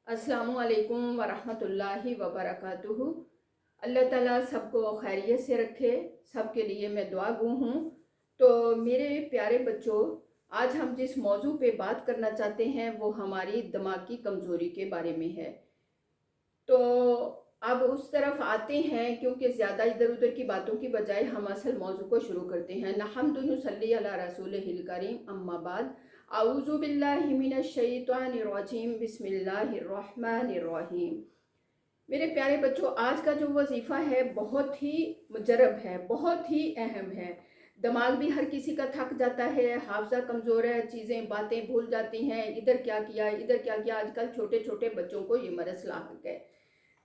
अस्सलामु अलैकुम वरहमतुल्लाहि वबरकातुहू। अल्लाह ताला सबको खैरियत से रखे, सबके लिए मैं दुआ गो हूँ। तो मेरे प्यारे बच्चों, आज हम जिस मौजू पे बात करना चाहते हैं वो हमारी दिमागी कमज़ोरी के बारे में है। तो अब उस तरफ आते हैं, क्योंकि ज़्यादा इधर उधर की बातों की बजाय हम असल मौजू को शुरू करते हैं। नहम्दुनु सल्ली अला रसूलिहिल करीम, अम्मा बाद। आऊज़ु बिल्लाहि मिनश शैतानिर रजीम, बिस्मिल्लाहिर रहमानिर रहीम। मेरे प्यारे बच्चों, आज का जो वजीफ़ा है बहुत ही मुजरब है, बहुत ही अहम है। दिमाग भी हर किसी का थक जाता है, हाफजा कमज़ोर है, चीज़ें बातें भूल जाती हैं, इधर क्या किया इधर क्या किया। आजकल छोटे छोटे बच्चों को ये मरज लाक है।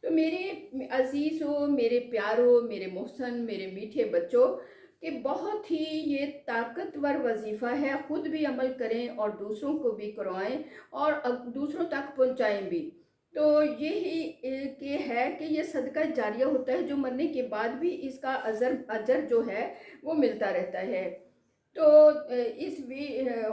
तो मेरे अजीज़ों, मेरे प्यारों, मेरे मोहसन, मेरे मीठे बच्चों, कि बहुत ही ये ताकतवर वजीफ़ा है। ख़ुद भी अमल करें और दूसरों को भी करवाएं और दूसरों तक पहुंचाएं भी। तो यही कि है कि ये सदका जारिया होता है, जो मरने के बाद भी इसका अजर जो है वो मिलता रहता है। तो इस भी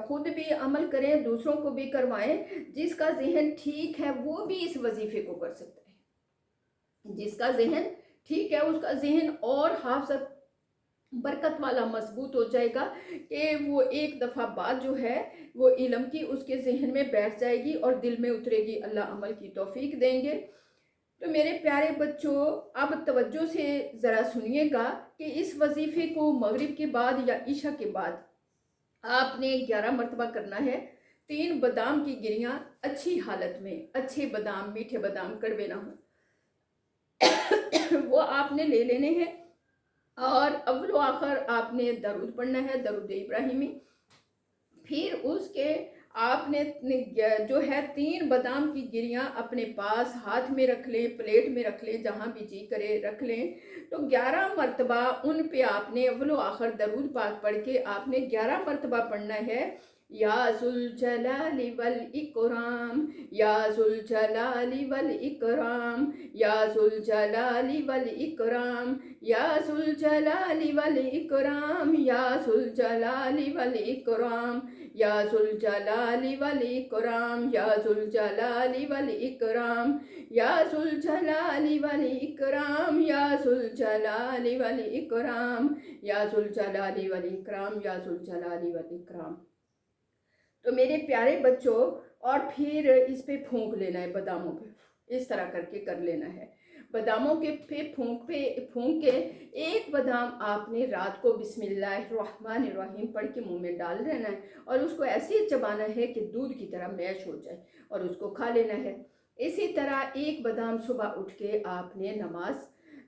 ख़ुद भी अमल करें, दूसरों को भी करवाएं। जिसका जहन ठीक है वो भी इस वजीफ़े को कर सकता है। जिसका जहन ठीक है उसका जहन और हाफिज़ बरकत वाला मजबूत हो जाएगा, कि वो एक दफ़ा बात जो है वो इल्म की उसके जहन में बैठ जाएगी और दिल में उतरेगी। अल्लाह अमल की तौफीक देंगे। तो मेरे प्यारे बच्चों, अब तवज्जो से ज़रा सुनिएगा कि इस वजीफ़े को मगरिब के बाद या ईशा के बाद आपने 11 मरतबा करना है। 3 बादाम की गिरियाँ अच्छी हालत में, अच्छे बादाम, मीठे बादाम, कड़वे ना हो, वो आपने ले लेने हैं। और अव्वल आखिर आपने दरूद पढ़ना है, दरूद इब्राहिमी। फिर उसके आपने जो है 3 बादाम की गिरियां अपने पास हाथ में रख लें, प्लेट में रख लें, जहाँ भी जी करे रख लें। तो 11 मरतबा उन पे आपने अव्वल आखिर दरूद पाक पढ़ के आपने 11 मरतबा पढ़ना है। या जुल जलाली वल इकराम, या जुल जलाली वल इकराम, या जुल जलाली वल इकराम, या जुल जलाली वल इकराम, या जुल जलाली वल इकराम, या जुल जलाली वल इकराम, या जुल जलाली वल इकराम, या जुल जलाली वल इकराम, या जुल जलाली वल इकराम, या जुल जलाली वल इकराम, या जुल जलाली वल इकराम। तो मेरे प्यारे बच्चों, और फिर इस पे फूंक लेना है बादामों पे, इस तरह करके कर लेना है। बादामों के पे फूंक के एक बादाम आपने रात को बिस्मिल्लाहिर्रहमानिर्रहीम पढ़ के मुंह में डाल देना है और उसको ऐसे चबाना है कि दूध की तरह मैश हो जाए और उसको खा लेना है। इसी तरह एक बादाम सुबह उठ के आपने नमाज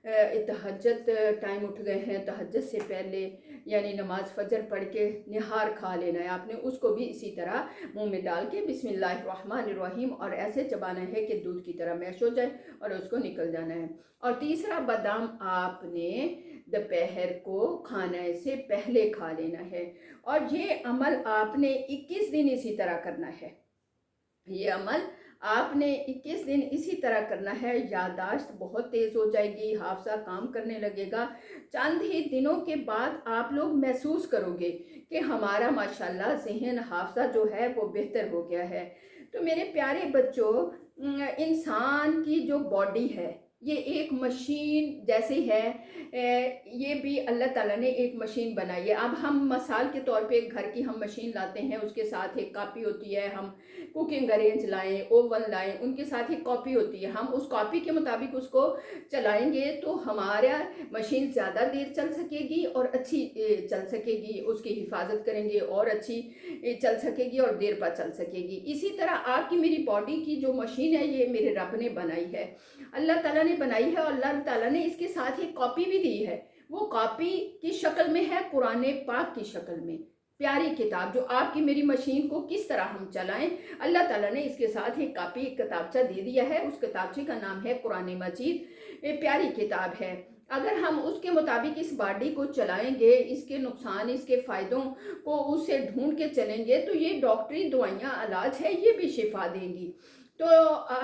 तहज्जुद, टाइम उठ गए हैं, तहज्जुद से पहले यानी नमाज फजर पढ़ के निहार खा लेना है आपने। उसको भी इसी तरह मुंह में डाल के बिस्मिल्लाहिर्रहमानिर्रहीम और ऐसे चबाना है कि दूध की तरह मैश हो जाए और उसको निकल जाना है। और तीसरा बादाम आपने दोपहर को खाने से पहले खा लेना है। और ये अमल आपने 21 दिन इसी तरह करना है। ये अमल आपने 21 दिन इसी तरह करना है। यादाश्त बहुत तेज़ हो जाएगी, हाफसा काम करने लगेगा। चंद ही दिनों के बाद आप लोग महसूस करोगे कि हमारा माशाल्लाह जहन, हाफसा जो है वो बेहतर हो गया है। तो मेरे प्यारे बच्चों, इंसान की जो बॉडी है ये एक मशीन जैसे है। ये भी अल्लाह ताला ने एक मशीन बनाई है। अब हम मिसाल के तौर पे घर की हम मशीन लाते हैं, उसके साथ एक कॉपी होती है। हम कुकिंग रेंज लाएं, ओवन लाएं, उनके साथ एक कॉपी होती है। हम उस कॉपी के मुताबिक उसको चलाएंगे तो हमारा मशीन ज़्यादा देर चल सकेगी और अच्छी चल सकेगी। उसकी हिफाजत करेंगे और अच्छी चल सकेगी और देर पर चल सकेगी। इसी तरह आपकी मेरी बॉडी की जो मशीन है ये मेरे रब ने बनाई है, अल्लाह ताला ने बनाई है। और अल्लाह ताला ने इसके साथ एक कॉपी भी दी है। वो कॉपी की शक्ल में है, कुरान पाक की शक्ल में, प्यारी किताब जो आपकी मेरी मशीन को किस तरह हम चलाएं। अल्लाह ताला ने इसके साथ एक कॉपी, एक किताबचा दे दिया है। उस किताबचे का नाम है कुरान मजीद। प्यारी किताब है। अगर हम उसके मुताबिक इस बॉडी को चलाएंगे, इसके नुकसान, इसके फ़ायदों को उससे ढूंढ के चलेंगे, तो ये डॉक्टरी दवाइयाँ, इलाज है, ये भी शिफा देंगी। तो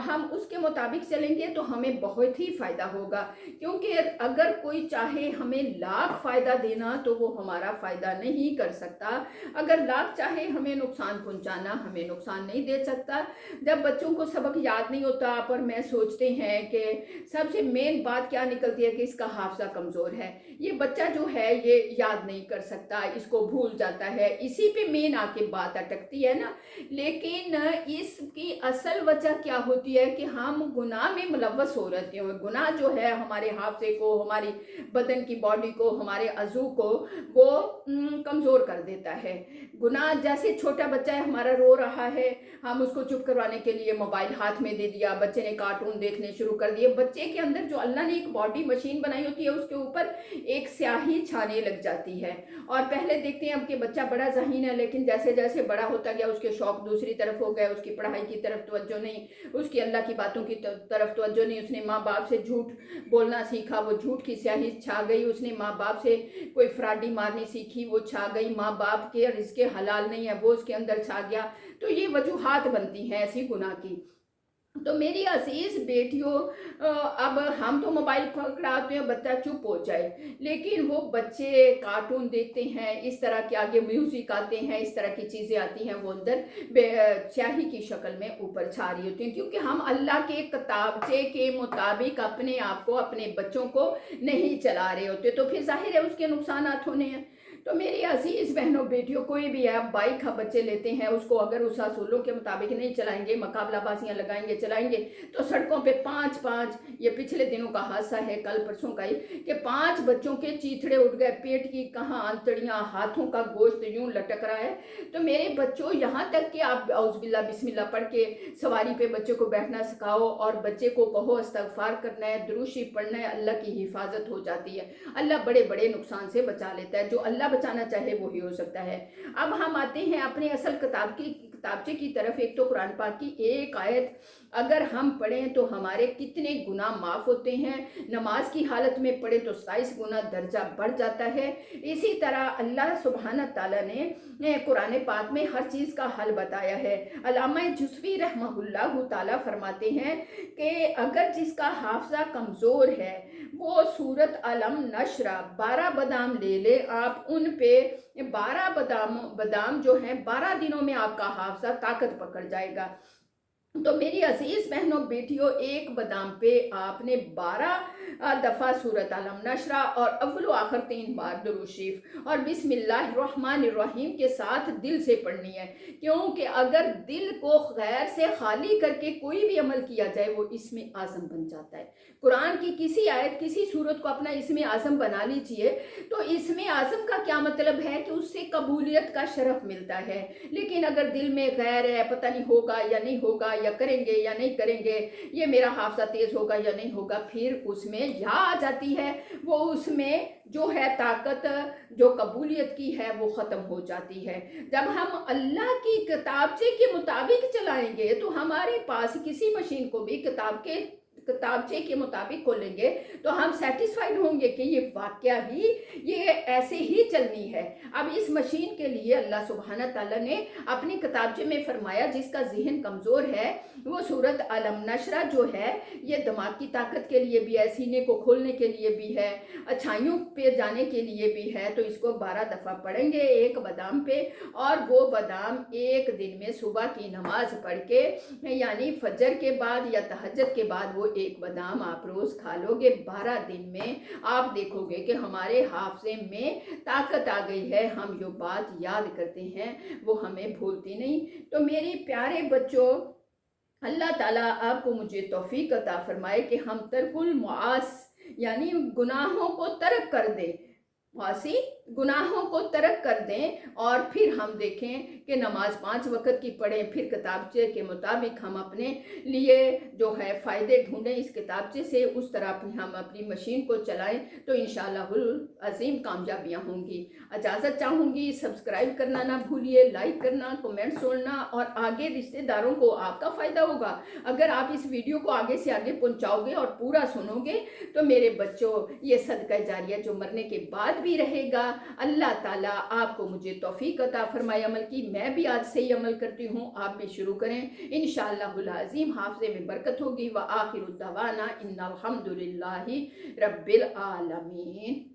हम उसके मुताबिक चलेंगे तो हमें बहुत ही फ़ायदा होगा। क्योंकि अगर कोई चाहे हमें लाख फ़ायदा देना तो वो हमारा फ़ायदा नहीं कर सकता। अगर लाख चाहे हमें नुकसान पहुंचाना, हमें नुकसान नहीं दे सकता। जब बच्चों को सबक याद नहीं होता पर मैं सोचते हैं कि सबसे मेन बात क्या निकलती है कि इसका हाफजा कमज़ोर है, ये बच्चा जो है ये याद नहीं कर सकता, इसको भूल जाता है, इसी पे मेन आके बात अटकती है ना। लेकिन इसकी असल वजह क्या होती है कि हम गुनाह में मुलव्वस हो रहते हैं। गुनाह जो है हमारे हाफजे को, हमारी बदन की बॉडी को, हमारे अज़ू को वो कमज़ोर कर देता है। गुनाह जैसे छोटा बच्चा है हमारा रो रहा है, हम उसको चुप करवाने के लिए मोबाइल हाथ में दे दिया, बच्चे ने कार्टून देखने शुरू कर दिए। बच्चे के अंदर जो अल्लाह ने एक बॉडी मशीन बनाई होती है उसके ऊपर एक स्याही छाने लग जाती है। और पहले देखते हैं अब कि बच्चा बड़ा ज़हीन है, लेकिन जैसे जैसे बड़ा होता गया उसके शौक दूसरी तरफ हो गए, उसकी पढ़ाई की तरफ तवज्जो नहीं, उसकी अल्लाह की बातों की तरफ तवज्जो नहीं। उसने माँ बाप से झूठ बोलना सीखा, वो झूठ की स्याही छा गई। उसने माँ बाप से कोई फ्राडी मारनी सीखी, वो छा गई। माँ बाप के रिज़्क़ हलाल नहीं है वो उसके अंदर छा गया। तो ये वजूहात बनती हैं ऐसी गुनाह की। तो मेरी अजीज़ बेटियों, अब हम तो मोबाइल पकड़ाते हैं बच्चा चुप हो जाए, लेकिन वो बच्चे कार्टून देखते हैं, इस तरह के आगे म्यूज़िक आते हैं, इस तरह की चीज़ें आती हैं, वो अंदर स्याही की शक्ल में ऊपर छा रही होती हैं। क्योंकि हम अल्लाह के किताबचे के मुताबिक अपने आप को, अपने बच्चों को नहीं चला रहे होते, तो फिर जाहिर है उसके नुकसानात होने हैं। तो मेरी अजीज़ बहनों बेटियों, कोई भी आप बाइक बच्चे लेते हैं, उसको अगर उस असूलों के मुताबिक नहीं चलाएंगे, मुकाबलाबाजियाँ लगाएंगे, चलाएंगे, तो सड़कों पे 5-5, ये पिछले दिनों का हादसा है, कल परसों का ही, कि 5 बच्चों के चीथड़े उठ गए, पेट की कहाँ आंतड़ियाँ, हाथों का गोश्त यूं लटक रहा है। तो मेरे बच्चों, यहाँ तक कि आप औज़ुबिल्लाह बिस्मिल्लाह पढ़ के सवारी पे बच्चे को बैठना सिखाओ और बच्चे को कहो इस्तग़फ़ार करना है, दुरूद शरीफ पढ़ना है, अल्लाह की हिफाजत हो जाती है। अल्लाह बड़े बड़े नुकसान से बचा लेता है, जो अल्लाह बचाना चाहे वो ही हो सकता है। अब हम आते हैं अपने असल किताबचे की तरफ। एक तो कुरान पाक की एक आयत अगर हम पढ़ें तो हमारे कितने गुनाह माफ़ होते हैं। नमाज की हालत में पढ़े तो 27 गुना दर्जा बढ़ जाता है। इसी तरह अल्लाह सुब्हानहू तआला ने कुरान पाक में हर चीज़ का हल बताया है। अल्लामा जुज़वी रहमहुल्लाह ताला फरमाते हैं कि अगर जिसका हाफजा कमज़ोर है वो सूरत अलम नशरा 12 बादाम ले ले, आप उन पे 12 बादाम जो हैं 12 दिनों में आपका हाफजा ताकत पकड़ जाएगा। तो मेरी अजीज़ बहनों बेटियों, एक बादाम पे आपने 12 दफ़ा सूरत अलम नशरा और अव्वल आखिर 3 बार दुरूद शरीफ और बिस्मिल्लाहिर्रहमानिर्रहीम के साथ दिल से पढ़नी है। क्योंकि अगर दिल को गैर से खाली करके कोई भी अमल किया जाए वो इसमें आज़म बन जाता है। कुरान की किसी आयत, किसी सूरत को अपना इसमें आज़म बना लीजिए, तो इसमें आज़म का क्या मतलब है कि उससे कबूलियत का शरफ मिलता है। लेकिन अगर दिल में गैर है, पता नहीं होगा या नहीं होगा, या करेंगे या नहीं करेंगे, ये मेरा हाफजा तेज होगा या नहीं होगा, फिर उसमें या आ जाती है, वो उसमें जो है ताकत, जो कबूलियत की है वो ख़त्म हो जाती है। जब हम अल्लाह की किताबचे के मुताबिक चलाएंगे तो हमारे पास किसी मशीन को भी किताबचे के मुताबिक खोलेंगे तो हम सेटिस्फाइड होंगे कि ये वाकया ही ये ऐसे ही चलनी है। अब इस मशीन के लिए अल्लाह सुब्हानहू तआला ने अपनी किताबचे में फरमाया जिसका जहन कमज़ोर है वो सूरत अलम नशरा जो है ये दिमाग की ताकत के लिए भी है, सीने को खोलने के लिए भी है, अच्छाइयों पे जाने के लिए भी है। तो इसको 12 दफ़ा पढ़ेंगे एक बादाम पे, और वो बादाम एक दिन में सुबह की नमाज पढ़ के यानी फजर के बाद या तहज्जुद के बाद वो एक बादाम आप रोज़ खा लोगे, 12 दिन में आप देखोगे कि हमारे हाफजे में ताकत आ गई है। हम जो बात याद करते हैं वो हमें भूलती नहीं। तो मेरे प्यारे बच्चों, अल्लाह ताला आपको मुझे तौफीक अता फरमाए कि हम तर्कुल मुआस यानी गुनाहों को तर्क कर दें, वासी गुनाहों को तर्क कर दें, और फिर हम देखें कि नमाज 5 वक़्त की पढ़ें, फिर किताबचे के मुताबिक हम अपने लिए जो है फ़ायदे ढूंढें इस किताबचे से, उस तरह हम अपनी मशीन को चलाएं तो इंशाअल्लाहुल अज़ीम कामयाबियाँ होंगी। इजाज़त चाहूँगी, सब्सक्राइब करना ना भूलिए, लाइक करना, कमेंट छोड़ना, और आगे रिश्तेदारों को आपका फ़ायदा होगा अगर आप इस वीडियो को आगे से आगे पहुँचाओगे और पूरा सुनोगे। तो मेरे बच्चों, ये सदका जारिया जो मरने के बाद भी रहेगा, اللہ تعالیٰ آپ کو مجھے توفیق عطا فرمائے عمل کی، میں بھی آج سے ہی عمل کرتی ہوں، آپ بھی شروع کریں، انشاءاللہ العظیم حافظے میں برکت ہوگی۔ وآخر الدعوانا ان الحمدللہ رب العالمین۔